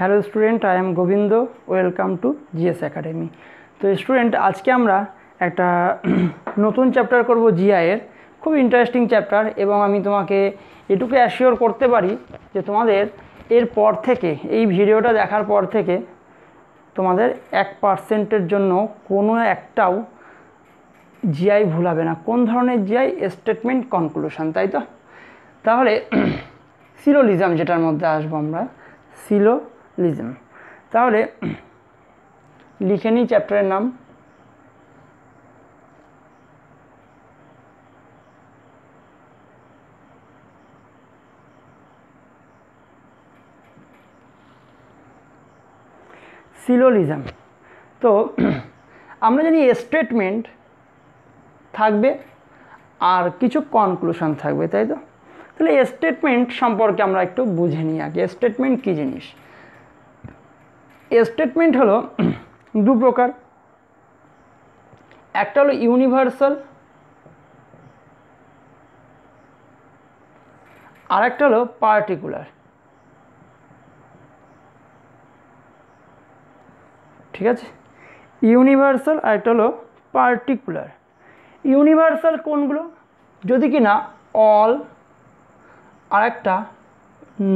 Hello student, I am Gobinda. Welcome to GS academy. তো student, আজকে আমরা একটা নতুন চ্যাপ্টার করব জিআইয়ের। খুব ইন্টারেস্টিং চ্যাপ্টার, এবং আমি তোমাকে এটুকু অ্যাসিওর করতে পারি যে তোমাদের এর পর থেকে, এই ভিডিওটা দেখার পর থেকে তোমাদের 1% জন্য কোনো একটাও জিআই ভুলাবে না। কোন ধরনের জিআই? স্টেটমেন্ট কনক্লুশন, তাই তো? তাহলে সিলোজিজম যেটার মধ্যে আসবো আমরা, সিলোজিজম। তাহলে লিখে নিই চ্যাপ্টারের নাম। সিলোজিজম। তো আমরা জানি স্টেটমেন্ট থাকবে আর কিছু কনক্লুশন থাকবে, তাই তো? তাহলে স্টেটমেন্ট সম্পর্কে আমরা একটু বুঝে নিই আগে। স্টেটমেন্ট কী জিনিস? স্টেটমেন্ট হলো দু প্রকার। একটা হলো ইউনিভার্সাল, আর একটা হলো পার্টিকুলার। ঠিক আছে, ইউনিভার্সাল আর একটা হলো পার্টিকুলার। ইউনিভার্সাল কোনগুলো? যদি কি না অল আর একটা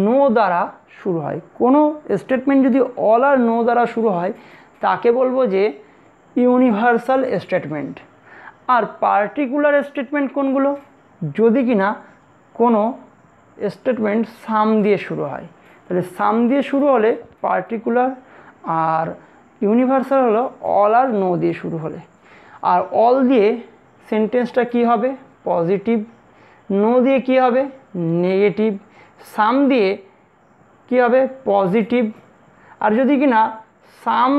নো দ্বারা শুরু হয়। কোনো স্টেটমেন্ট যদি অল আর নো দ্বারা শুরু হয় তাকে বলবো যে ইউনিভার্সাল স্টেটমেন্ট। আর পার্টিকুলার স্টেটমেন্ট কোনগুলো? যদি কি না কোনো স্টেটমেন্ট সাম দিয়ে শুরু হয়, তাহলে সাম দিয়ে শুরু হলে পার্টিকুলার, আর ইউনিভার্সাল হলো অল আর নো দিয়ে শুরু হলে। আর অল দিয়ে সেন্টেন্সটা কি হবে? পজিটিভ। নো দিয়ে কি হবে? নেগেটিভ। সাম দিয়ে কি হবে? পজিটিভ। আর যদি কি না সাম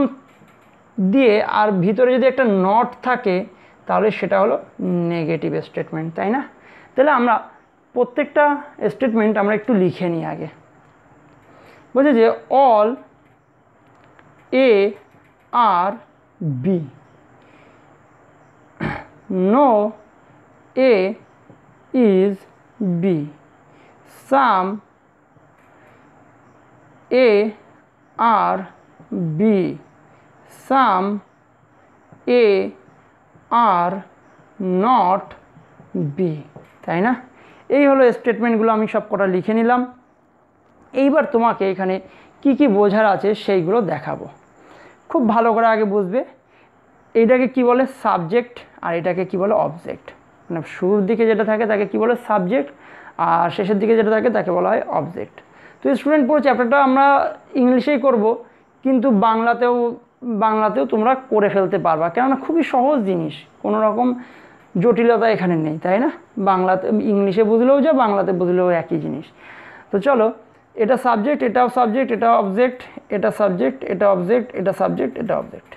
দিয়ে আর ভিতরে যদি একটা নট থাকে তাহলে সেটা হলো নেগেটিভ স্টেটমেন্ট, তাই না? তাহলে আমরা প্রত্যেকটা স্টেটমেন্ট আমরা একটু লিখে নিই আগে। বলছে যে all A are B, no A is B, some A are B, some A are not B, তাই না? এই হলো স্টেটমেন্টগুলো, আমি সব কটা লিখে নিলাম। এইবার তোমাকে এখানে কি কি বোঝার আছে সেইগুলো দেখাবো। খুব ভালো করে আগে বুঝবে এইটাকে কি বলে সাবজেক্ট, আর এটাকে কি বলে অবজেক্ট। মানে শুরুর দিকে যেটা থাকে তাকে কি বলে সাবজেক্ট, আর শেষের দিকে যেটা থাকে তাকে বলা হয় অবজেক্ট। তো স্টুডেন্ট, পুরো চ্যাপ্টারটা আমরা ইংলিশেই করব, কিন্তু বাংলাতেও তোমরা করে ফেলতে পারবা, কেননা খুবই সহজ জিনিস, কোনো রকম জটিলতা এখানে নেই, তাই না? বাংলাতে ইংলিশে বুঝলেও যা, বাংলাতে বুঝলেও একই জিনিস। তো চলো, এটা সাবজেক্ট, এটাও সাবজেক্ট, এটা অবজেক্ট, এটা সাবজেক্ট, এটা অবজেক্ট, এটা সাবজেক্ট, এটা অবজেক্ট।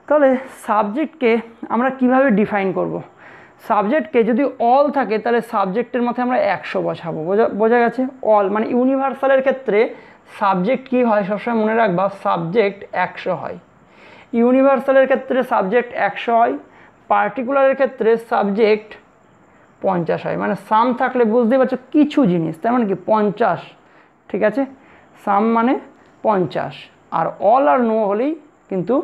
তাহলে সাবজেক্টকে আমরা কিভাবে ডিফাইন করব? সাবজেক্টকে যদি অল থাকে তাহলে সাবজেক্টের মধ্যে আমরা 100 বসাবো। বোঝা গেছে? অল মানে ইউনিভার্সালের ক্ষেত্রে সাবজেক্ট কি হয় সবসময় মনে রাখবা, সাবজেক্ট 100 হয়। ইউনিভার্সালের ক্ষেত্রে সাবজেক্ট 100 হয়, পার্টিকুলারের ক্ষেত্রে সাবজেক্ট 50 হয়। মানে সাম থাকলে বুঝতে পারছো কিছু জিনিস, তার মানে কি 50। ঠিক আছে, সাম মানে 50, আর অল আর নো হলেই কিন্তু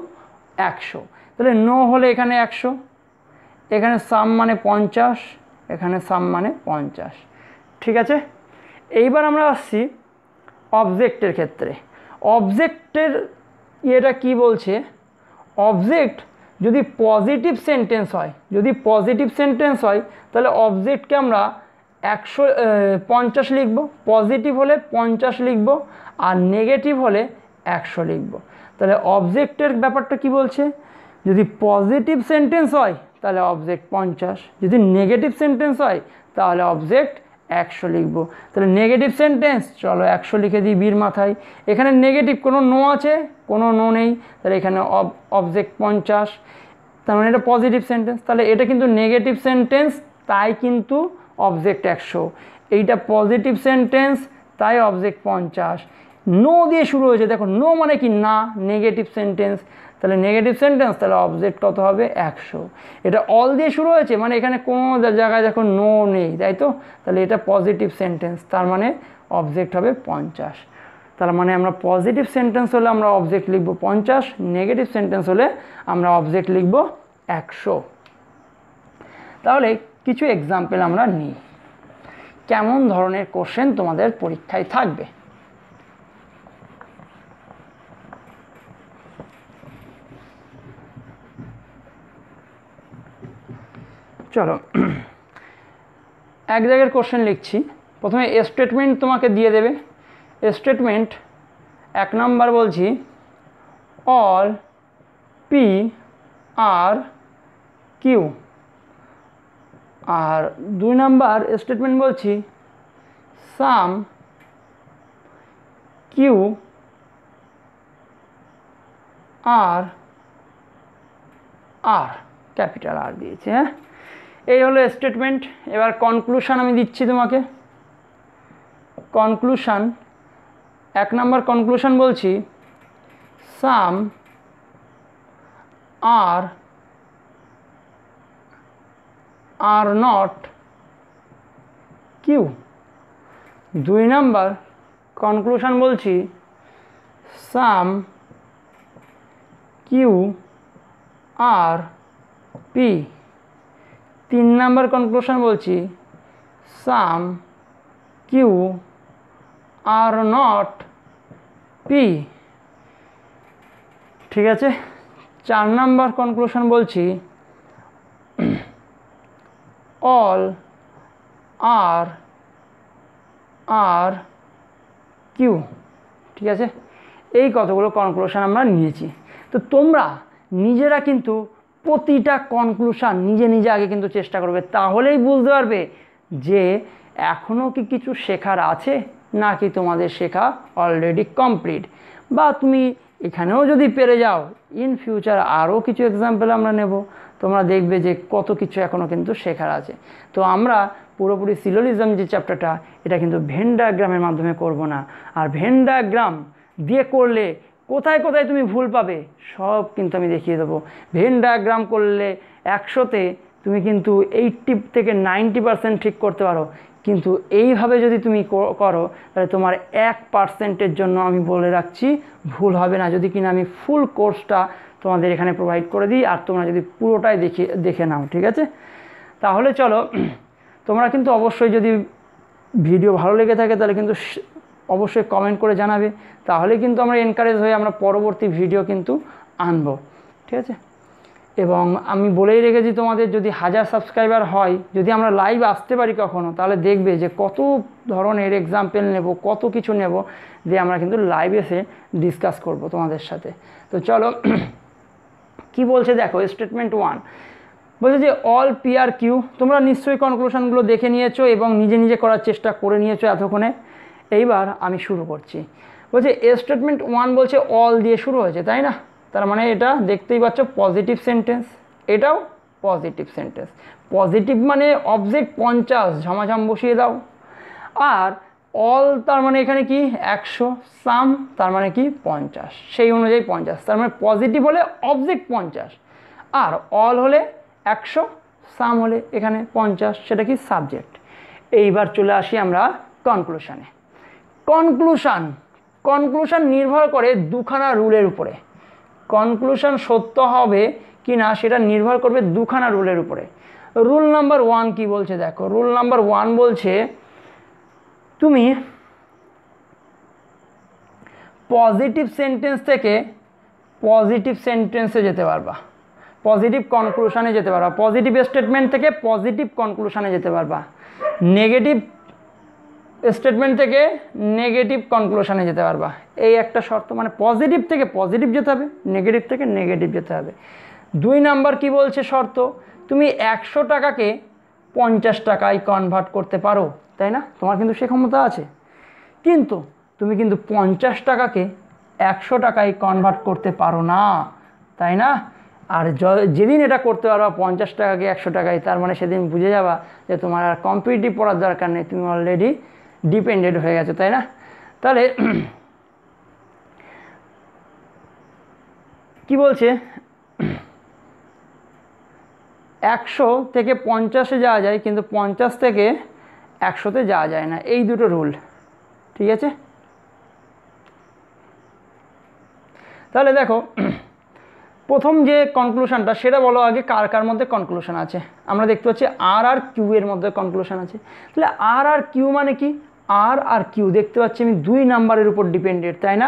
100। তাহলে নো হলে এখানে 100, এখানে সাম মানে 50, এখানে সাম মানে 50। ঠিক আছে, এইবার আমরা আসছি অবজেক্টের ক্ষেত্রে। অবজেক্টের ইয়েটা কি বলছে? অবজেক্ট যদি পজিটিভ সেন্টেন্স হয়, তাহলে অবজেক্টকে আমরা 50 লিখব। পজিটিভ হলে 50 লিখব, আর নেগেটিভ হলে 100 লিখব। তাহলে অবজেক্টের ব্যাপারটা কি বলছে? যদি পজিটিভ সেন্টেন্স হয় তাহলে অবজেক্ট 50, যদি নেগেটিভ সেন্টেন্স হয় তাহলে অবজেক্ট 100 লিখব। তাহলে নেগেটিভ সেন্টেন্স, চলো 100 লিখে দিই বির মাথায়। এখানে নেগেটিভ কোনো নো আছে? কোনো নো নেই, তাহলে এখানে অবজেক্ট 50। তার মানে এটা পজিটিভ সেন্টেন্স, তাহলে এটা কিন্তু নেগেটিভ সেন্টেন্স, তাই কিন্তু অবজেক্ট 100। এইটা পজিটিভ সেন্টেন্স, তাই অবজেক্ট 50। নো দিয়ে শুরু হয়েছে, দেখো নো মানে কি না, নেগেটিভ সেন্টেন্স, তাহলে নেগেটিভ সেন্টেন্স, তাহলে অবজেক্ট কত হবে? 100। এটা অল দিয়ে শুরু হয়েছে মানে এখানে কোনো জায়গায় দেখো নো নেই, তাই তো? তাহলে এটা পজিটিভ সেন্টেন্স, তার মানে অবজেক্ট হবে 50। তার মানে আমরা পজিটিভ সেন্টেন্স হলে আমরা অবজেক্ট লিখব 50, নেগেটিভ সেন্টেন্স হলে আমরা অবজেক্ট লিখব 100। তাহলে কিছু এক্সাম্পল আমরা নিই, কেমন ধরনের কোশ্চেন তোমাদের পরীক্ষায় থাকবে। চলো এক জায়গার কোশ্চেন লিখছি। প্রথমে স্টেটমেন্ট তোমাকে দিয়ে দেবে। স্টেটমেন্ট 1 নাম্বার বলছি all P are Q, R 2 number statement বলছি সাম কিউ আর আর ক্যাপিটাল আর দিয়েছে। হ্যাঁ, এই হলো স্টেটমেন্ট। এবার কনক্লুশন আমি দিচ্ছি তোমাকে। কনক্লুশন 1 নাম্বার কনক্লুশন বলছি some R are not Q. 2 number conclusion বলছি সাম কিউ আর পি। 3 নাম্বার কনক্লুশন বলছি some Q are not P. ঠিক আছে। 4 নাম্বার কনক্লুশন বলছি অল আর আর কিউ। ঠিক আছে, এই কতগুলো কনক্লুশন আমরা নিয়েছি। তো তোমরা নিজেরা কিন্তু প্রতিটা কনক্লুশন নিজে নিজে আগে কিন্তু চেষ্টা করবে, তাহলেই বুঝতে পারবে যে এখনও কি কিছু শেখার আছে নাকি তোমাদের শেখা অলরেডি কমপ্লিট। বা তুমি এখানেও যদি পেরে যাও, ইন ফিউচার আরও কিছু এক্সাম্পল আমরা নেব, তোমরা দেখবে যে কত কিছু এখনও কিন্তু শেখার আছে। তো আমরা পুরোপুরি সিলোজিজম যে চ্যাপ্টারটা, এটা কিন্তু ভেন ডায়াগ্রামের মাধ্যমে করব না। আর ভেন ডায়াগ্রাম দিয়ে করলে কোথায় কোথায় তুমি ভুল পাবে সব কিন্তু আমি দেখিয়ে দেবো। ভেন ডায়াগ্রাম করলে 100তে তুমি কিন্তু 80 থেকে 90% ঠিক করতে পারো, কিন্তু এইভাবে যদি তুমি করো তাহলে তোমার 1%-এর জন্য আমি বলে রাখছি ভুল হবে না, যদি কিনা আমি ফুল কোর্সটা তোমাদের এখানে প্রোভাইড করে দিই আর তোমরা যদি পুরোটাই দেখে নাও। ঠিক আছে, তাহলে চলো, তোমরা কিন্তু অবশ্যই যদি ভিডিও ভালো লেগে থাকে তাহলে কিন্তু অবশ্যই কমেন্ট করে জানাবে, তাহলে কিন্তু আমরা এনকারেজ হয়ে আমরা পরবর্তী ভিডিও কিন্তু আনবো। ঠিক আছে, এবং আমি বলেই রেখেছি তোমাদের, যদি 1000 সাবস্ক্রাইবার হয়, যদি আমরা লাইভ আসতে পারি কখনো, তাহলে দেখবে যে কত ধরনের এক্সাম্পল নেব, কত কিছু নেব, যে আমরা কিন্তু লাইভ এসে ডিসকাস করব তোমাদের সাথে। তো চলো কি বলছে দেখো, স্টেটমেন্ট 1 বলছে যে অল পি আর কিউ। তোমরা নিশ্চয়ই কনক্লুশনগুলো দেখে নিয়েছো এবং নিজে নিজে করার চেষ্টা করে নিয়েছো এতক্ষণে। এইবার আমি শুরু করছি। বলছে স্টেটমেন্ট 1 বলছে অল দিয়ে শুরু হয়েছে, তাই না? তার মানে এটা দেখতেই পাচ্ছ পজিটিভ সেন্টেন্স, এটাও পজিটিভ সেন্টেন্স। পজিটিভ মানে অবজেক্ট 50, ঝমাঝম বসিয়ে দাও। আর অল তার মানে এখানে কি 100, সাম তার মানে কি 50, সেই অনুযায়ী 50, তার মানে পজিটিভ হলে অবজেক্ট 50, আর অল হলে 100, সাম হলে এখানে 50, সেটা কি সাবজেক্ট। এইবার চলে আসি আমরা কনক্লুশনে। কনক্লুশন নির্ভর করে দুখানা রুলের উপরে। কনক্লুশন সত্য হবে কি না সেটা নির্ভর করবে দুখানা রুলের উপরে। রুল নাম্বার 1 কি বলছে দেখো, রুল নাম্বার 1 বলছে তুমি পজিটিভ সেন্টেন্স থেকে পজিটিভ সেন্টেন্সে যেতে পারবা, পজিটিভ কনক্লুশনে যেতে পারবা, পজিটিভ স্টেটমেন্ট থেকে পজিটিভ কনক্লুশনে যেতে পারবা, নেগেটিভ স্টেটমেন্ট থেকে নেগেটিভ কনক্লুশনে যেতে পারবা। এই একটা শর্ত, মানে পজিটিভ থেকে পজিটিভ যেতে হবে, নেগেটিভ থেকে নেগেটিভ যেতে হবে। 2 নাম্বার কি বলছে শর্ত, তুমি 100 টাকাকে 50 টাকায় কনভার্ট করতে পারো, তাই না? তোমার কিন্তু সে ক্ষমতা আছে, কিন্তু তুমি কিন্তু 50 টাকাকে 100 টাকায় কনভার্ট করতে পারো না, তাই না? আর যেদিন এটা করতে পারবা 50 টাকাকে 100 টাকায়, তার মানে সেদিন বুঝে যাবা যে তোমার আর কম্পিটিটিভ পড়ার দরকার নেই, তুমি অলরেডি ডিপেন্ডেন্ট হয়ে গেছো, তাই না? তাহলে কি বলছে, 100 থেকে 50-এ যাওয়া যায়, কিন্তু 50 থেকে 100-তে যাওয়া যায় না, এই দুটো রুল। ঠিক আছে, তাহলে দেখো প্রথম যে কনক্লুশনটা সেটা বলো আগে, কার কার মধ্যে কনক্লুশন আছে। আমরা দেখতে পাচ্ছি আর আর কিউ এর মধ্যে কনক্লুশন আছে। তাহলে আর আর কিউ মানে কি? আর আর কিউ দেখতে পাচ্ছি আমি 2 নাম্বারের উপর ডিপেন্ডেড, তাই না?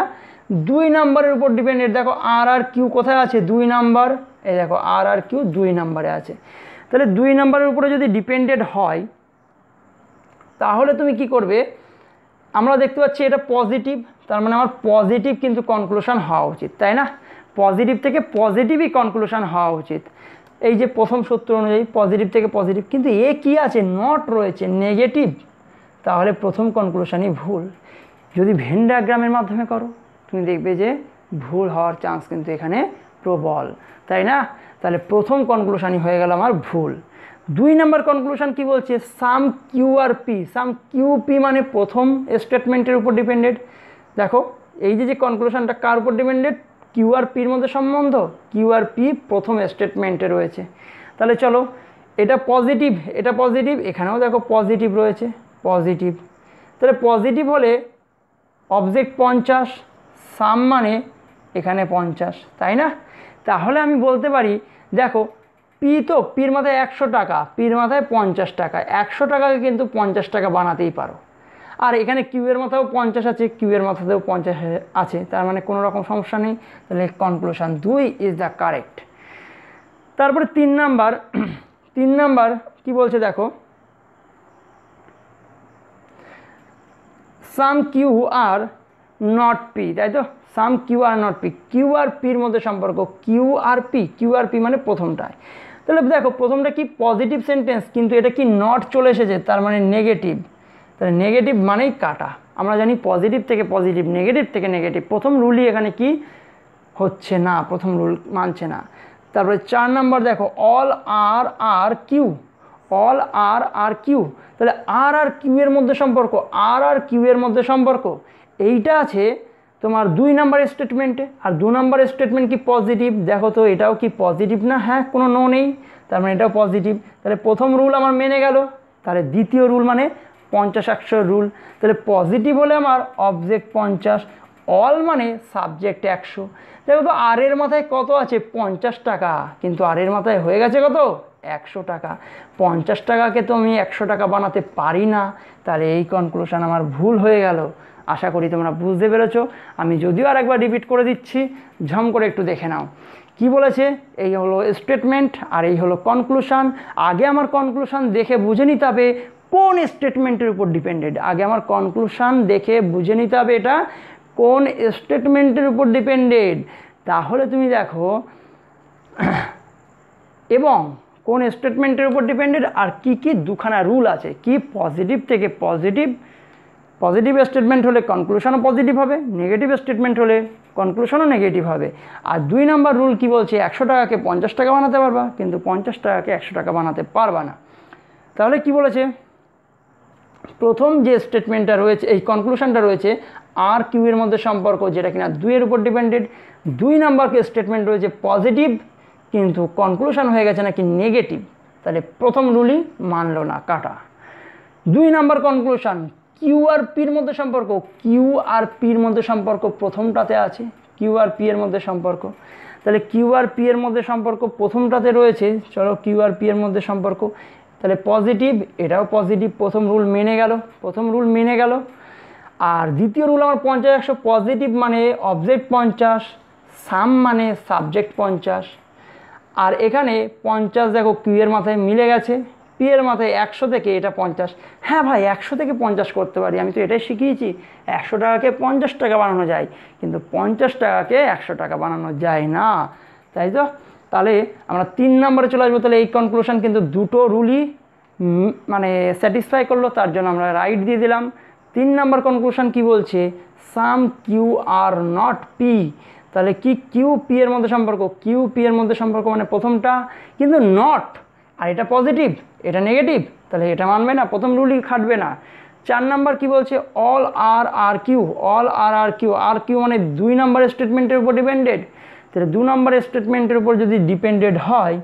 2 নাম্বারের উপর ডিপেন্ডেড। দেখো আর আর কিউ কোথায় আছে? 2 নাম্বার। এই দেখো আর আর কিউ 2 নাম্বারে আছে। তাহলে 2 নাম্বারের উপরে যদি ডিপেন্ডেড হয় তাহলে তুমি কি করবে? আমরা দেখতে পাচ্ছি এটা পজিটিভ, তার মানে আমার পজিটিভ কিন্তু কনক্লুশন হওয়া উচিত, তাই না? পজিটিভ থেকে পজিটিভই কনক্লুশন হওয়া উচিত। এই যে প্রথম সূত্র অনুযায়ী পজিটিভ থেকে পজিটিভ, কিন্তু এ কি আছে? নট রয়েছে, নেগেটিভ। তাহলে প্রথম কনক্লুশনই ভুল। যদি ভেন ডায়াগ্রামের মাধ্যমে করো তুমি দেখবে যে ভুল হওয়ার চান্স কিন্তু এখানে প্রবল, তাই না? তাহলে প্রথম কনক্লুশনই হয়ে গেল আমার ভুল। 2 নম্বর কনক্লুশন কি বলছে? সাম কিউ আর পি। সাম কিউ পি মানে প্রথম স্টেটমেন্টের উপর ডিপেন্ডেড। দেখো এই যে কনক্লুশনটা কার উপর ডিপেন্ডেড? কিউ আর পির মধ্যে সম্বন্ধ, কিউ আর পি প্রথম স্টেটমেন্টে রয়েছে। তাহলে চলো এটা পজিটিভ, এটা পজিটিভ, এখানেও দেখো পজিটিভ রয়েছে, পজিটিভ। তাহলে পজিটিভ হলে অবজেক্ট 50, সাম মানে এখানে 50, তাই না? তাহলে আমি বলতে পারি দেখো পি তো পির মাথায় 100 টাকা, পির মাথায় 50 টাকা, 100 টাকাকে কিন্তু 50 টাকা বানাতেই পারো। আর এখানে কিউ এর মাথায়ও 50 আছে, কিউ এর মাথাতেও 50 আছে, তার মানে কোনো রকম সমস্যা নেই। তাহলে কনক্লুশন 2 ইজ দ্য কারেক্ট। তারপরে 3 নাম্বার, 3 নাম্বার কি বলছে দেখো, some Q are not P, তাই তো? Some Q are not P, Q আর পির মধ্যে সম্পর্ক, কিউ আর পি, কিউ আর পি মানে প্রথমটায়। তাহলে দেখো প্রথমটা কি? পজিটিভ সেন্টেন্স, কিন্তু এটা কি নট চলে এসেছে, তার মানে নেগেটিভ। তাহলে নেগেটিভ মানেই কাটা। আমরা জানি পজিটিভ থেকে পজিটিভ, নেগেটিভ থেকে নেগেটিভ, প্রথম রুলই এখানে কি হচ্ছে না, প্রথম রুল মানছে না। তারপরে 4 নাম্বার দেখো, all R are Q, all R are Q. তাহলে আর আর কিউ এর মধ্যে সম্পর্ক, আর আর কিউ এর মধ্যে সম্পর্ক এইটা আছে তোমার 2 নাম্বার স্টেটমেন্টে। আর 2 নাম্বার স্টেটমেন্ট কি পজিটিভ? দেখো তো এটাও কি পজিটিভ না? হ্যাঁ, কোনো নো নেই, তার মানে এটাও পজিটিভ। তাহলে প্রথম রুল আমার মেনে গেল। তাহলে দ্বিতীয় রুল মানে 50-100 রুল। তাহলে পজিটিভ হলে আমার অবজেক্ট 50, অল মানে সাবজেক্ট 100। দেখো তো আর এর মাথায় কত আছে? 50 টাকা, কিন্তু আর এর মাথায় হয়ে গেছে কত? 100 টাকা। 50 টাকাকে তো আমি 100 টাকা বানাতে পারি না। তাহলে এই কনক্লুশন আমার ভুল হয়ে গেল। আশা করি তোমরা বুঝতে পেরেছো। আমি যদিও আর একবার রিপিট করে দিচ্ছি, ঝম করে একটু দেখে নাও কি বলেছে। এই হলো স্টেটমেন্ট আর এই হলো কনক্লুশন। আগে আমার কনক্লুশন দেখে বুঝে নিতে হবে কোন স্টেটমেন্টের উপর ডিপেন্ডেড। আগে আমার কনক্লুশন দেখে বুঝে নিতে হবে এটা কোন স্টেটমেন্টের উপর ডিপেন্ডেড। তাহলে তুমি দেখো এবং কোন স্টেটমেন্টের উপর ডিপেন্ডেড আর কি কি দুখানা রুল আছে, কি পজিটিভ থেকে পজিটিভ, পজিটিভ স্টেটমেন্ট হলে কনক্লুশনও পজিটিভ হবে, নেগেটিভ স্টেটমেন্ট হলে কনক্লুশনও নেগেটিভ হবে। আর 2 নাম্বার রুল কি বলছে? 100 টাকাকে 50 টাকা বানাতে পারবা, কিন্তু 50 টাকাকে 100 টাকা বানাতে পারবা না। তাহলে কি বলেছে? প্রথম যে স্টেটমেন্টটা রয়েছে, এই কনক্লুশনটা রয়েছে আর কিউ এর মধ্যে সম্পর্ক, যেটা কিনা 2 এর উপর ডিপেন্ডেড। 2 নাম্বারকে স্টেটমেন্ট রয়েছে পজিটিভ, কিন্তু কনক্লুশন হয়ে গেছে নাকি নেগেটিভ। তাহলে প্রথম রুলই মানলো না, কাটা। 2 নাম্বার কনক্লুশন, কিউ আর পির মধ্যে সম্পর্ক, কিউ আর পির মধ্যে সম্পর্ক প্রথমটাতে আছে, কিউ আর পি এর মধ্যে সম্পর্ক। তাহলে কিউ আর পি এর মধ্যে সম্পর্ক প্রথমটাতে রয়েছে, চলো কিউ আর পি এর মধ্যে সম্পর্ক, তাহলে পজিটিভ, এটাও পজিটিভ, প্রথম রুল মেনে গেল, প্রথম রুল মেনে গেল। আর দ্বিতীয় রুল আমার 50-100, পজিটিভ মানে অবজেক্ট 50, সাম মানে সাবজেক্ট 50। আর এখানে 50 দেখো কিউ এর মাথায় মিলে গেছে, পি এর মাথায় 100 থেকে এটা 50। হ্যাঁ ভাই, 100 থেকে 50 করতে পারি, আমি তো এটাই শিখিয়েছি। 100 টাকাকে 50 টাকা বানানো যায়, কিন্তু 50 টাকাকে 100 টাকা বানানো যায় না, তাই তো? তাহলে আমরা 3 নম্বরে চলে আসবো। তাহলে এই কনক্লুশন কিন্তু দুটো রুলই মানে স্যাটিসফাই করলো, তার জন্য আমরা রাইট দিয়ে দিলাম। 3 নম্বর কনক্লুশন কি বলছে? সাম কিউ আর নট পি। তাহলে কি কিউ পি এর মধ্যে সম্পর্ক, কিউ পি এর মধ্যে সম্পর্ক মানে প্রথমটা, কিন্তু নট, আর এটা পজিটিভ এটা নেগেটিভ, তাহলে এটা মানবে না, প্রথম রুলই খাটবে না। 4 নাম্বার কি বলছে? All R are Q, all R are Q, R Q মানে 2 নাম্বার স্টেটমেন্টের উপর ডিপেন্ডেড। তাহলে 2 নাম্বার স্টেটমেন্টের উপর যদি ডিপেন্ডেড হয়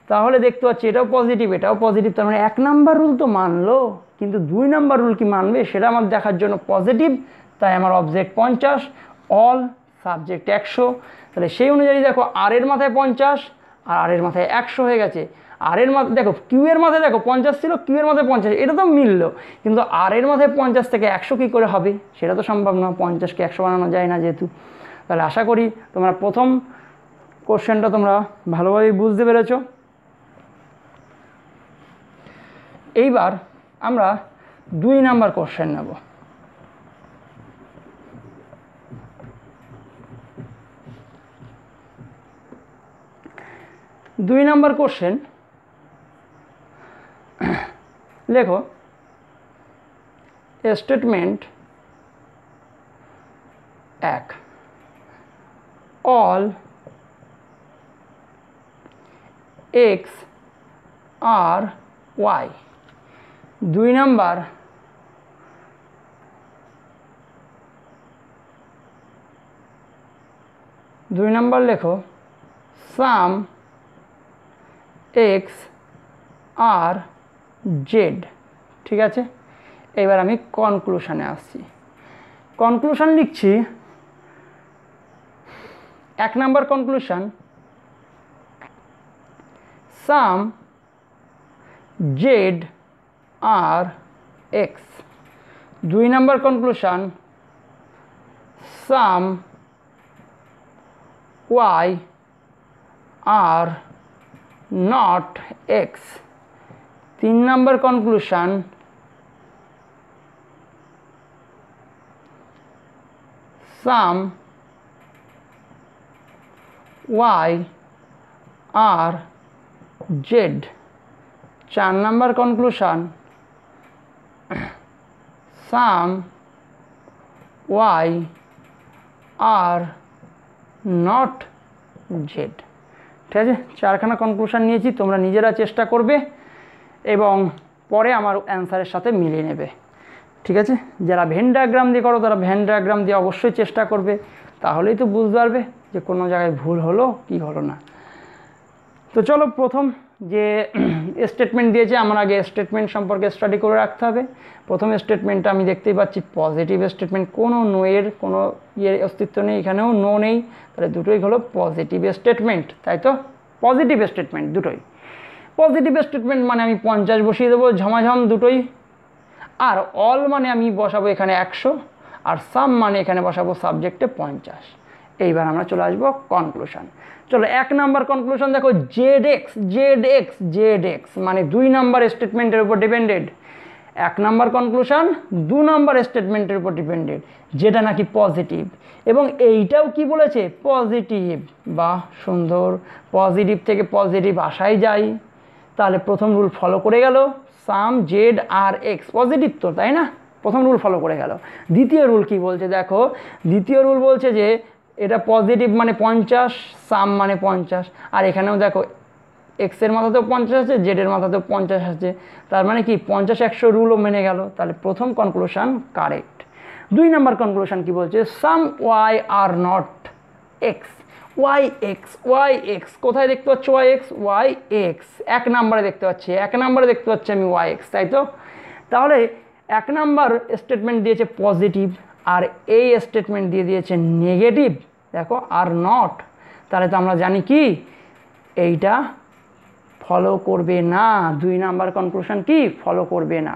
তাহলে দেখতে পাচ্ছি এটাও পজিটিভ এটাও পজিটিভ, তার মানে 1 নাম্বার রুল তো মানলো, কিন্তু 2 নাম্বার রুল কি মানবে সেটা আমার দেখার জন্য পজিটিভ, তাই আমার অবজেক্ট 50, অল সাবজেক্ট 100, তাহলে সেই অনুযায়ী দেখো আর এর মাথায় 50 আর আর এর মাথায় 100 হয়ে গেছে। আর এর মাথায় দেখো কিউ এর মাথায় দেখো 50 ছিল, কিউ এর মাথায় 50, এটা তো মিলল, কিন্তু আর এর মাথায় 50 থেকে 100 কী করে হবে, সেটা তো সম্ভব না, 50কে 100 বানানো যায় না যেহেতু। তাহলে আশা করি তোমরা প্রথম কোশ্চেনটা তোমরা ভালোভাবে বুঝতে পেরেছ। এইবার আমরা 2 নাম্বার কোশ্চেন নেব। দুই নাম্বার কোশ্চেন লেখো, স্টেটমেন্ট 1, অল এক্স আর ওয়াই। 2 নাম্বার, লেখো সাম এক্স আর জেড। ঠিক আছে, এবার আমি কনক্লুশনে আসছি। কনক্লুশন লিখছি, 1 number conclusion, some Z are X. 2 number conclusion, some Y are not X. 3 number conclusion, some Y are Z. 4 number conclusion, some Y are not Z. ঠিক আছে, 4খানা conclusion নিয়েছি, তোমরা নিজেরা চেষ্টা করবে এবং পরে আমার অ্যান্সারের সাথে মিলিয়ে নেবে। ঠিক আছে, যারা ভেন ডায়াগ্রাম দিয়ে করো তারা ভেন ডায়াগ্রাম দিয়ে অবশ্যই চেষ্টা করবে, তাহলেই তো বুঝতে পারবে যে কোনো জায়গায় ভুল হলো কি হলো না। তো চলো, প্রথম যে স্টেটমেন্ট দিয়েছে, আমার আগে স্টেটমেন্ট সম্পর্কে স্টাডি করে রাখতে হবে। প্রথম স্টেটমেন্টটা আমি দেখতেই পাচ্ছি পজিটিভ স্টেটমেন্ট, কোনো নো এর কোনো অস্তিত্ব নেই, এখানেও নো নেই, তাহলে দুটোই হলো পজিটিভ স্টেটমেন্ট, তাই তো? পজিটিভ স্টেটমেন্ট দুটোই পজিটিভ স্টেটমেন্ট, মানে আমি 50 বসিয়ে দেবো ঝমাঝম দুটোই, আর অল মানে আমি বসাবো এখানে 100, আর সাম মানে এখানে বসাবো সাবজেক্টে 50। এইবার আমরা চলে আসবো কনক্লুশন। চলো, 1 নাম্বার কনক্লুশন দেখো, জেড এক্স মানে 2 নাম্বার স্টেটমেন্টের উপর ডিপেন্ডেড। 1 নাম্বার কনক্লুশন 2 নাম্বার স্টেটমেন্টের উপর ডিপেন্ডেড, যেটা নাকি পজিটিভ, এবং এইটাও কি বলেছে, পজিটিভ। বা সুন্দর, পজিটিভ থেকে পজিটিভ আসাই যায়, তাহলে প্রথম রুল ফলো করে গেল, সাম জেড আর এক্স পজিটিভ তো, তাই না? প্রথম রুল ফলো করে গেল। দ্বিতীয় রুল কি বলছে দেখো, দ্বিতীয় রুল বলছে যে এটা পজিটিভ মানে 50, সাম মানে 50, আর এখানেও দেখো এক্সের মাথাতেও 50 আছে, জেডের মাথাতেও 50 আছে, তার মানে কি 50-100 রুলও মেনে গেল, তাহলে প্রথম কনক্লুশন কারেক্ট। 2 নাম্বার কনক্লুশন কি বলছে, some Y are not X. Y X কোথায় দেখতে পাচ্ছ, ওয়াই এক্স 1 নাম্বারে দেখতে পাচ্ছি, 1 নাম্বারে দেখতে পাচ্ছি আমি ওয়াই এক্স, তাই তো? তাহলে 1 নাম্বার স্টেটমেন্ট দিয়েছে পজিটিভ, আর এই স্টেটমেন্ট দিয়ে দিয়েছে নেগেটিভ, দেখো আর নট, তাহলে তো আমরা জানি কি এইটা ফলো করবে না, 2 নাম্বার কনক্লুশন কি ফলো করবে না।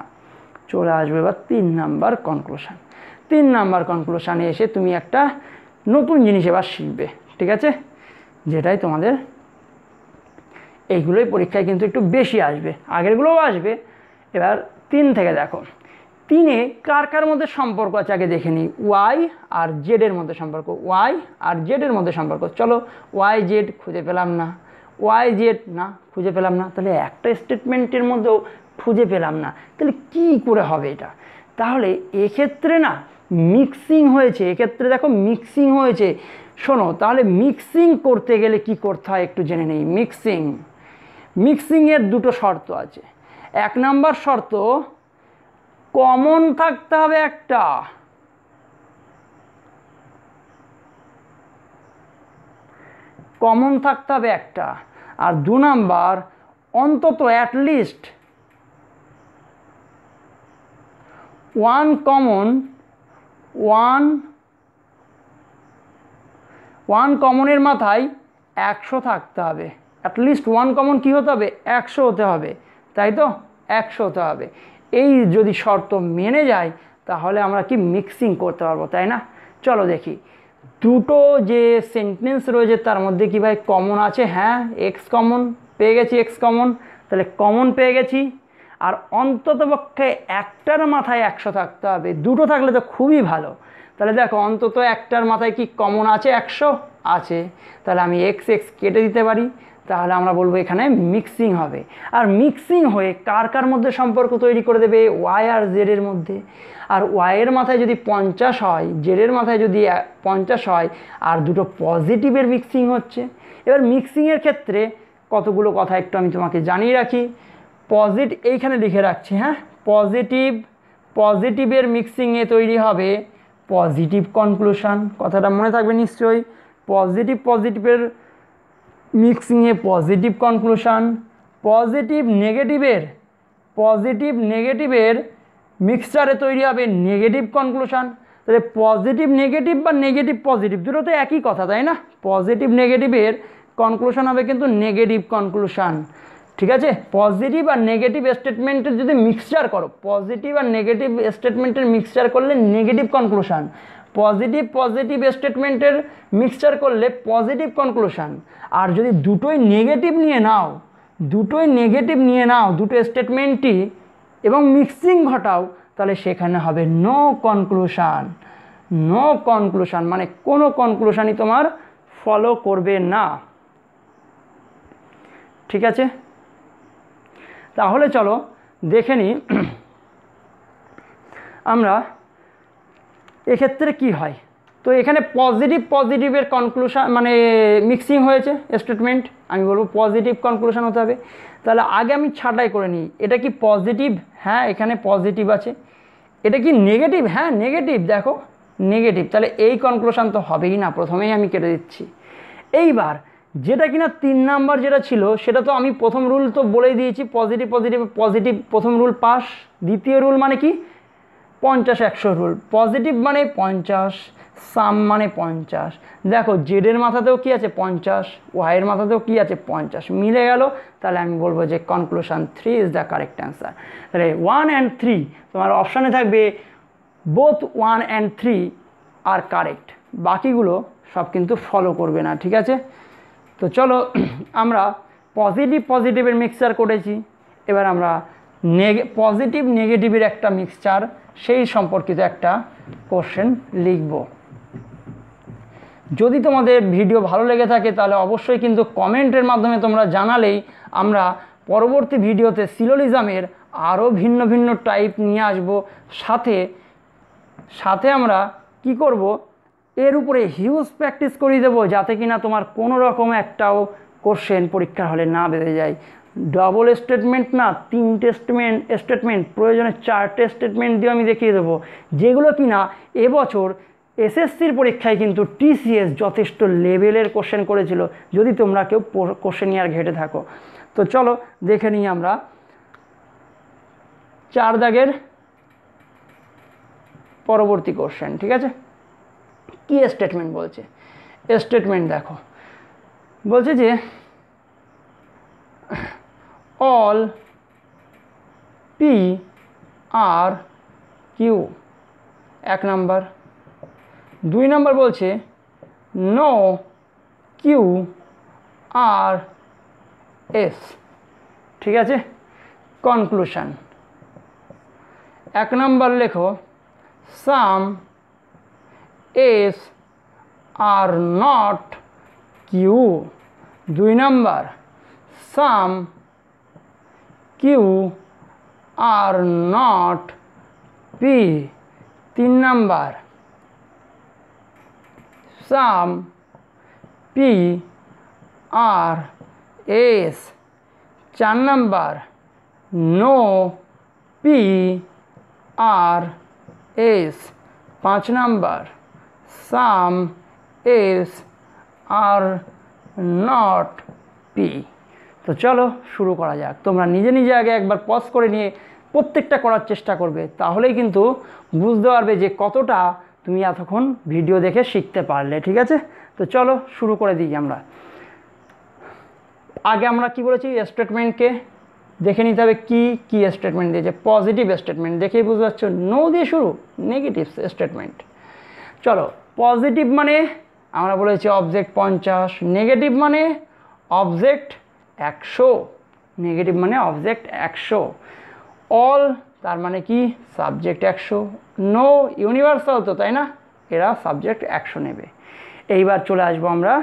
চলে আসবে এবার 3 নাম্বার কনক্লুশন। 3 নাম্বার কনক্লুশনে এসে তুমি একটা নতুন জিনিস এবার শিখবে, ঠিক আছে, যেটাই তোমাদের এইগুলোই পরীক্ষায় কিন্তু একটু বেশি আসবে, আগেরগুলোও আসবে। এবার 3 থেকে দেখো, 3-এ কার কার মধ্যে সম্পর্ক আছে আগে দেখে নিই। ওয়াই আর জেডের মধ্যে সম্পর্ক, ওয়াই আর জেডের মধ্যে সম্পর্ক। চলো, ওয়াই জেড খুঁজে পেলাম না, ওয়াই জেড না খুঁজে পেলাম না, তাহলে একটা স্টেটমেন্টের মধ্যেও খুঁজে পেলাম না, তাহলে কি করে হবে এটা? তাহলে এক্ষেত্রে না মিক্সিং হয়েছে, এক্ষেত্রে দেখো মিক্সিং হয়েছে। শোনো, তাহলে মিক্সিং করতে গেলে কি করতে হয় একটু জেনে নেই। মিক্সিংয়ের 2টো শর্ত আছে। 1 নাম্বার শর্ত, কমন থাকতে হবে একটা, কমন থাকতে হবে একটা, আর 2 নাম্বার অন্তত অ্যাটলিস্ট 1 কমন, 1 ওয়ান কমনের মাথায় 100 থাকতে হবে, অ্যাটলিস্ট ওয়ান কমন কী হতে হবে, 100 হতে হবে, তাই তো 100 হতে হবে। এই যদি শর্ত মেনে যায় তাহলে আমরা কি মিক্সিং করতে পারবো, তাই না? চলো দেখি দুটো যে সেন্টেন্স রয়েছে তার মধ্যে কি ভাই কমন আছে। হ্যাঁ, এক্স কমন পেয়ে গেছি, এক্স কমন, তাহলে কমন পেয়ে গেছি। আর অন্ততপক্ষে একটার মাথায় 100 থাকতে হবে, দুটো থাকলে তো খুবই ভালো। তাহলে দেখো অন্তত একটার মাথায় কি কমন আছে, 100 আছে, তাহলে আমি এক্স এক্স কেটে দিতে পারি, তাহলে আমরা বলবো এখানে মিক্সিং হবে। আর মিক্সিং হয়ে কার কার মধ্যে সম্পর্ক তৈরি করে দেবে, ওয়াই আর জেডের মধ্যে। আর ওয়াইয়ের মাথায় যদি 50 হয়, জেডের মাথায় যদি 50 হয়, আর দুটো পজিটিভের মিক্সিং হচ্ছে। এবার মিক্সিংয়ের ক্ষেত্রে কতগুলো কথা একটু আমি তোমাকে জানিয়ে রাখি। এইখানে লিখে রাখছি, হ্যাঁ, পজিটিভের মিক্সিংয়ে তৈরি হবে পজিটিভ কনক্লুশন, কথাটা মনে থাকবে নিশ্চয়ই। পজিটিভের মিক্সিংয়ে পজিটিভ কনক্লুশন, পজিটিভ নেগেটিভের মিক্সচারে তৈরি হবে নেগেটিভ কনক্লুশন। তাহলে পজিটিভ নেগেটিভ বা নেগেটিভ পজিটিভ দুটো তো একই কথা, তাই না? পজিটিভ নেগেটিভের কনক্লুশন হবে কিন্তু নেগেটিভ কনক্লুশন, ঠিক আছে? পজিটিভ আর নেগেটিভ স্টেটমেন্টের যদি মিক্সচার করো, পজিটিভ আর নেগেটিভ স্টেটমেন্টের মিক্সচার করলে নেগেটিভ কনক্লুশন, পজিটিভ স্টেটমেন্টের মিক্সচার করলে পজিটিভ কনক্লুশন। আর যদি দুটোই নেগেটিভ নিয়ে নাও দুটো স্টেটমেন্টই এবং মিক্সিং ঘটাও, তাহলে সেখানে হবে নো কনক্লুশন, মানে কোনো কনক্লুশনই তোমার ফলো করবে না, ঠিক আছে? তাহলে চলো দেখে নিই আমরা এক্ষেত্রে কি হয়। তো এখানে পজিটিভের কনক্লুশন মানে মিক্সিং হয়েছে স্টেটমেন্ট, আমি বলবো পজিটিভ কনক্লুশন হতে হবে। তাহলে আগে আমি ছাঁটাই করে নিই, এটা কি পজিটিভ? হ্যাঁ, এখানে পজিটিভ আছে। এটা কি নেগেটিভ? হ্যাঁ নেগেটিভ, দেখো নেগেটিভ, তাহলে এই কনক্লুশন তো হবেই না, প্রথমেই আমি কেটে দিচ্ছি। এইবার যেটা কিনা 3 নাম্বার যেটা ছিল সেটা তো আমি প্রথম রুল তো বলেই দিয়েছি, পজিটিভ প্রথম রুল পাস। দ্বিতীয় রুল মানে কি, 50-100 রুল। পজিটিভ মানে 50, সাম মানে 50। দেখো জেডের মাথাতেও কি আছে 50, ওয়াইয়ের মাথাতেও কি আছে 50, মিলে গেল। তাহলে আমি বলবো যে conclusion 3 is the correct answer. তাহলে 1 and 3 তোমার অপশানে থাকবে, বোথ 1 and 3 আর কারেক্ট, বাকিগুলো সব কিন্তু ফলো করবে না, ঠিক আছে? তো চলো আমরা পজিটিভের মিক্সচার করেছি, এবার আমরা পজিটিভ নেগেটিভের একটা মিক্সচার সেই সম্পর্কিত একটা কোশ্চেন লিখব। যদি তোমাদের ভিডিও ভালো লেগে থাকে তাহলে অবশ্যই কিন্তু কমেন্টের মাধ্যমে তোমরা জানালেই আমরা পরবর্তী ভিডিওতে সিলোজিজমের আরও ভিন্ন ভিন্ন টাইপ নিয়ে আসব। সাথে আমরা কি করব, এর উপরে হিউজ প্র্যাকটিস করিয়ে দেবো, যাতে কিনা তোমার কোনো রকম একটাও কোশ্চেন পরীক্ষার হলে না বেড়ে যায়। ডবল স্টেটমেন্ট না, 3টে স্টেটমেন্ট, প্রয়োজনে 4টে স্টেটমেন্ট দিয়ে আমি দেখিয়ে দেবো, যেগুলো কিনা এবছর এসএসসির পরীক্ষায় কিন্তু টিসিএস যথেষ্ট লেভেলের কোশ্চেন করেছিল, যদি তোমরা কেউ কোশ্চেনিয়ার ঘেটে থাকো। তো চলো দেখে নিই আমরা 4 দাগের পরবর্তী কোশ্চেন, ঠিক আছে? কি স্টেটমেন্ট বলছে, স্টেটমেন্ট দেখো, বলছে যে all P are Q, 1 number. 2 number বলছে নো কিউ আর এস, ঠিক আছে? কনক্লুশন 1 নাম্বার লেখো, some S are not Q. 2 number, some Q are not P. 3 number, some P are S. 4 number, no P are S. 5 number, some S are not P. তো চলো শুরু করা যাক। তোমরা নিজে আগে একবার পজ করে নিয়ে প্রত্যেকটা করার চেষ্টা করবে, তাহলেই কিন্তু বুঝতে পারবে যে কতটা তুমি এতক্ষণ ভিডিও দেখে শিখতে পারলে, ঠিক আছে? তো তো চলো শুরু করে দিই আমরা। আগে আমরা কি বলেছি, স্টেটমেন্টকে দেখে নিতে হবে কি কি স্টেটমেন্ট দিয়েছে। পজিটিভ স্টেটমেন্ট দেখেই বুঝতে পারছো, নো দিয়ে শুরু, নেগেটিভ স্টেটমেন্ট। চলো, পজিটিভ মানে আমরা বলেছি অবজেক্ট 50, নেগেটিভ মানে অবজেক্ট 100, নেগেটিভ মানে অবজেক্ট 100, অল তার মানে কি সাবজেক্ট 100, নো ইউনিভার্সাল তো তাই না, এরা সাবজেক্ট 100 নেবে। এইবার চলে আসবো আমরা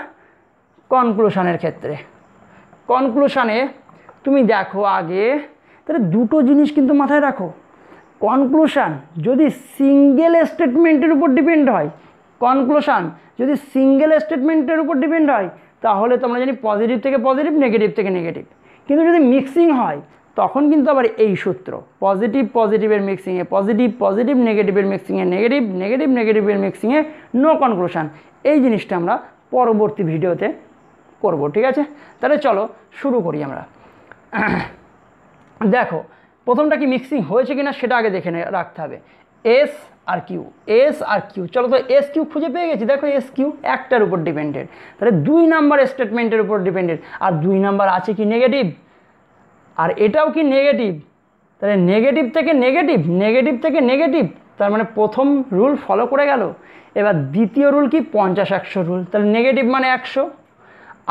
কনক্লুশনের ক্ষেত্রে। কনক্লুশনে তুমি দেখো আগে তাহলে দুটো জিনিস কিন্তু মাথায় রাখো। কনক্লুশন যদি সিঙ্গেল স্টেটমেন্টের উপর ডিপেন্ড হয়, কনক্লুশন যদি সিঙ্গেল স্টেটমেন্টের উপর ডিপেন্ড হয় তাহলে তো আমরা জানি পজিটিভ থেকে পজিটিভ, নেগেটিভ থেকে নেগেটিভ। কিন্তু যদি মিক্সিং হয় তখন কিন্তু আবার এই সূত্র, পজিটিভ পজিটিভের মিক্সিংয়ে পজিটিভ, পজিটিভ নেগেটিভের মিক্সিংয়ে নেগেটিভ, নেগেটিভ নেগেটিভের মিক্সিংয়ে নো কনক্লুশন। এই জিনিসটা আমরা পরবর্তী ভিডিওতে করব, ঠিক আছে? তাহলে চলো শুরু করি আমরা। দেখো প্রথমটা কি মিক্সিং হয়েছে কিনা সেটা আগে দেখে রাখতে হবে। এস আর কিউ, এস আর কিউ, চলো তো এস কিউ খুঁজে পেয়ে গেছি। দেখো এস কিউ একটার উপর ডিপেন্ডেড, তাহলে 2 নাম্বার স্টেটমেন্টের উপর ডিপেন্ডেড, আর 2 নাম্বার আছে কি নেগেটিভ, আর এটাও কি নেগেটিভ, তাহলে নেগেটিভ থেকে নেগেটিভ, নেগেটিভ থেকে নেগেটিভ, তার মানে প্রথম রুল ফলো করে গেল। এবার দ্বিতীয় রুল কি 50-100 রুল, তাহলে নেগেটিভ মানে 100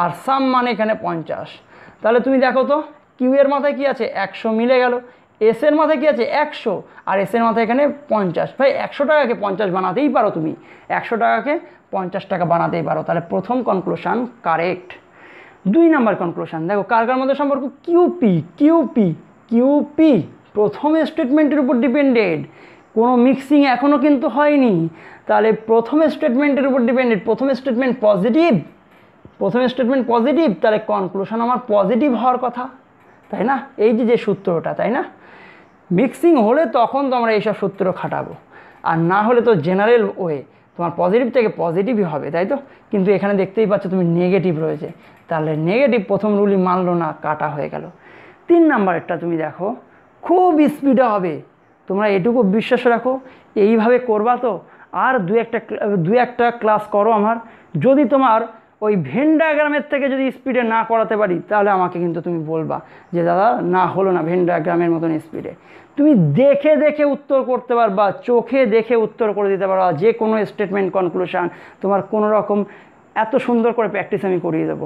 আর সাম মানে এখানে 50। তাহলে তুমি দেখো তো কিউ এর মাথায় কি আছে 100 মিলে গেল, এস এর মাথায় কি আছে 100 আর এস এর মাথায় এখানে 50। ভাই 100 টাকাকে 50 বানাতেই পারো, তুমি 100 টাকাকে 50 টাকা বানাতেই পারো। তাহলে প্রথম কনক্লুশন কারেক্ট। 2 নাম্বার কনক্লুশন দেখো কার কার মধ্যে সম্পর্ক, কিউপি, কিউপি, কিউপি প্রথম স্টেটমেন্টের উপর ডিপেন্ডেড, কোনো মিক্সিং এখনও কিন্তু হয়নি। তাহলে প্রথম স্টেটমেন্টের উপর ডিপেন্ডেড, প্রথম স্টেটমেন্ট পজিটিভ, প্রথম স্টেটমেন্ট পজিটিভ, তাহলে কনক্লুশন আমার পজিটিভ হওয়ার কথা, তাই না? এই যে সূত্রটা, তাই না? মিক্সিং হলে তখন তো আমরা এইসব সূত্র খাটাবো, আর না হলে তো জেনারেল ওয়ে তোমার পজিটিভ থেকে পজিটিভই হবে, তাই তো? কিন্তু এখানে দেখতেই পাচ্ছ তুমি নেগেটিভ রয়েছে, তাহলে নেগেটিভ প্রথম রুলই মানলো না, কাটা হয়ে গেল। 3 নাম্বারেরটা তুমি দেখো খুব স্পিডে হবে, তোমরা এটুকু বিশ্বাস রাখো, এইভাবে করবা তো। আর দু একটা ক্লাস করো আমার, যদি তোমার ওই ভেন ডায়াগ্রামের থেকে যদি স্পিডে না করাতে পারি তাহলে আমাকে কিন্তু তুমি বলবা যে দাদা না হলো না ভেন ডায়াগ্রামের মতন স্পিডে। তুমি দেখে দেখে উত্তর করতে পারবা, চোখে দেখে উত্তর করে দিতে পারবা যে কোনো স্টেটমেন্ট কনক্লুশন, তোমার কোনো রকম এত সুন্দর করে প্র্যাকটিস আমি করিয়ে দেবো।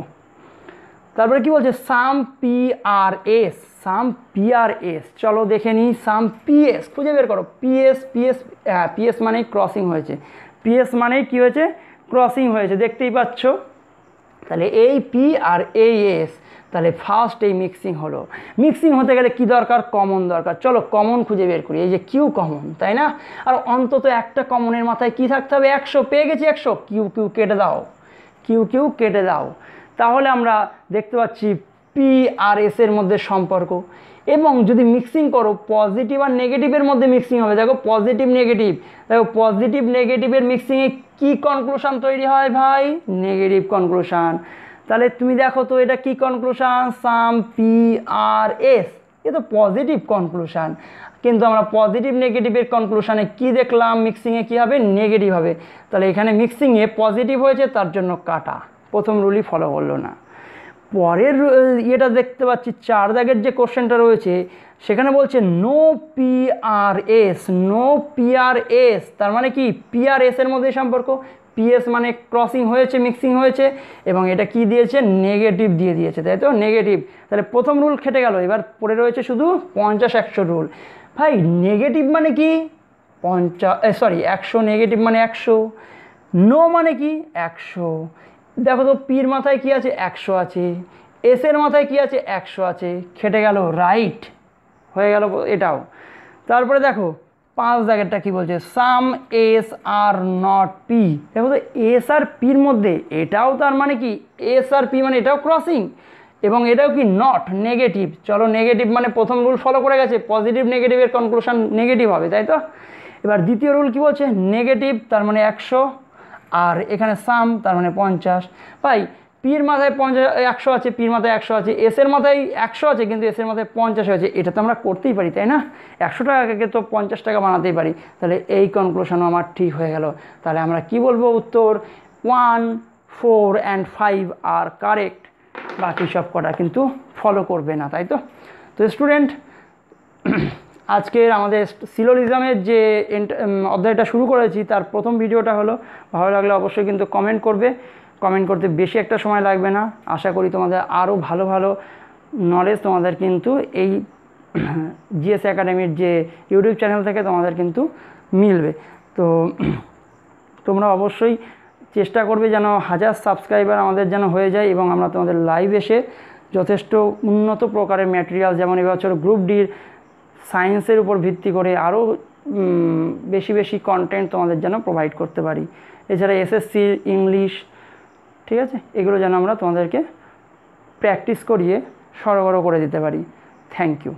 তারপরে কি বলছে, সাম P are S, some P are S, চলো দেখে নিই। সাম পিএস খুঁজে বের করো, পিএস, পিএস, হ্যাঁ পিএস মানেই ক্রসিং হয়েছে, পিএস মানেই কী হয়েছে, ক্রসিং হয়েছে, দেখতেই পাচ্ছ। তাহলে এই পি আর এই এস, তাহলে ফার্স্ট এই মিক্সিং হলো। মিক্সিং হতে গেলে কি দরকার, কমন দরকার। চলো কমন খুঁজে বের করি, এই যে কিউ কমন, তাই না? আর অন্তত একটা কমনের মাথায় কি থাকতে হবে, 100, পেয়ে গেছি 100, কিউ কিউ কেটে দাও, কিউ কিউ কেটে দাও। তাহলে আমরা দেখতে পাচ্ছি পি আর এস এর মধ্যে সম্পর্ক। এবং যদি মিক্সিং করো পজিটিভ আর নেগেটিভের মধ্যে মিক্সিং হবে, দেখো পজিটিভ নেগেটিভ, দেখো পজিটিভ নেগেটিভের মিক্সিংয়ে কি কনক্লুশন তৈরি হয় ভাই, নেগেটিভ কনক্লুশন। তাহলে তুমি দেখো তো এটা কি conclusion, some P are S, এ তো পজিটিভ কনক্লুশন। কিন্তু আমরা পজিটিভ নেগেটিভের কনক্লুশনে কি দেখলাম, মিক্সিংয়ে কী হবে, নেগেটিভ হবে। তাহলে এখানে মিক্সিংয়ে পজিটিভ হয়েছে, তার জন্য কাটা, প্রথম রুলই ফলো করলো না। পরের ইয়েটা দেখতে পাচ্ছি 4 দাগের যে কোশ্চেনটা রয়েছে সেখানে বলছে no P are S, no P are S, তার মানে কি পি আর এস এর মধ্যে সম্পর্ক, পিএস মানে ক্রসিং হয়েছে, মিক্সিং হয়েছে, এবং এটা কি দিয়েছে, নেগেটিভ দিয়ে দিয়েছে, তাই তো, নেগেটিভ। তাহলে প্রথম রুল খেটে গেল, এবার পড়ে রয়েছে শুধু 50-100 রুল। ভাই নেগেটিভ মানে কি 100, নেগেটিভ মানে 100, নো মানে কি 100। দেখো তো পির মাথায় কি আছে, 100 আছে, এস এর মাথায় কি আছে, 100 আছে, খেটে গেল, রাইট হয়ে গেল এটাও। তারপরে দেখো 5 দাগেরটা কি বলছে, সাম এস আর নট পি, দেখো তো এস আর পির মধ্যে, এটাও তার মানে কি এস আর পি মানে এটাও ক্রসিং, এবং এটাও কি নট, নেগেটিভ। চলো নেগেটিভ মানে প্রথম রুল ফলো করে গেছে, পজিটিভ নেগেটিভের কনক্লুশন নেগেটিভ হবে, তাই তো। এবার দ্বিতীয় রুল কি বলছে, নেগেটিভ তার মানে 100, আর এখানে সাম তার মানে 50। ভাই পির মাথায় 100 আছে, পির মাথায় 100 আছে, এসের মাথায় 100 আছে, কিন্তু এসের মাথায় 50 আছে, এটা তো আমরা করতেই পারি, তাই না? 100 টাকাকে তো 50 টাকা বানাতেই পারি। তাহলে এই কনক্লুশনও আমার ঠিক হয়ে গেল। তাহলে আমরা কি বলবো, উত্তর 1, 4 and 5 আর কারেক্ট, বাকি সব কটা কিন্তু ফলো করবে না, তাই তো? তো স্টুডেন্ট, আজকের আমাদের সিলোজিজমের যে অধ্যায়টা শুরু করেছি তার প্রথম ভিডিওটা হলো। ভালো লাগলে অবশ্যই কিন্তু কমেন্ট করবে, কমেন্ট করতে বেশি একটা সময় লাগবে না। আশা করি তোমাদের আরও ভালো ভালো নলেজ তোমাদের কিন্তু এই জিএস একাডেমির যে ইউটিউব চ্যানেল থেকে তোমাদের কিন্তু মিলবে। তো তোমরা অবশ্যই চেষ্টা করবে যেন 1000 সাবস্ক্রাইবার আমাদের যেন হয়ে যায় এবং আমরা তোমাদের লাইভ এসে যথেষ্ট উন্নত প্রকারের ম্যাটেরিয়াল, যেমন এবছর গ্রুপ ডির সায়েন্সের উপর ভিত্তি করে আরও বেশি বেশি কন্টেন্ট তোমাদের যেন প্রোভাইড করতে পারি। এছাড়া এসএসসি ইংলিশ, ঠিক আছে, এগুলো যেন আমরা তোমাদেরকে প্র্যাকটিস করিয়ে সরবরাহ করে দিতে পারি। Thank you.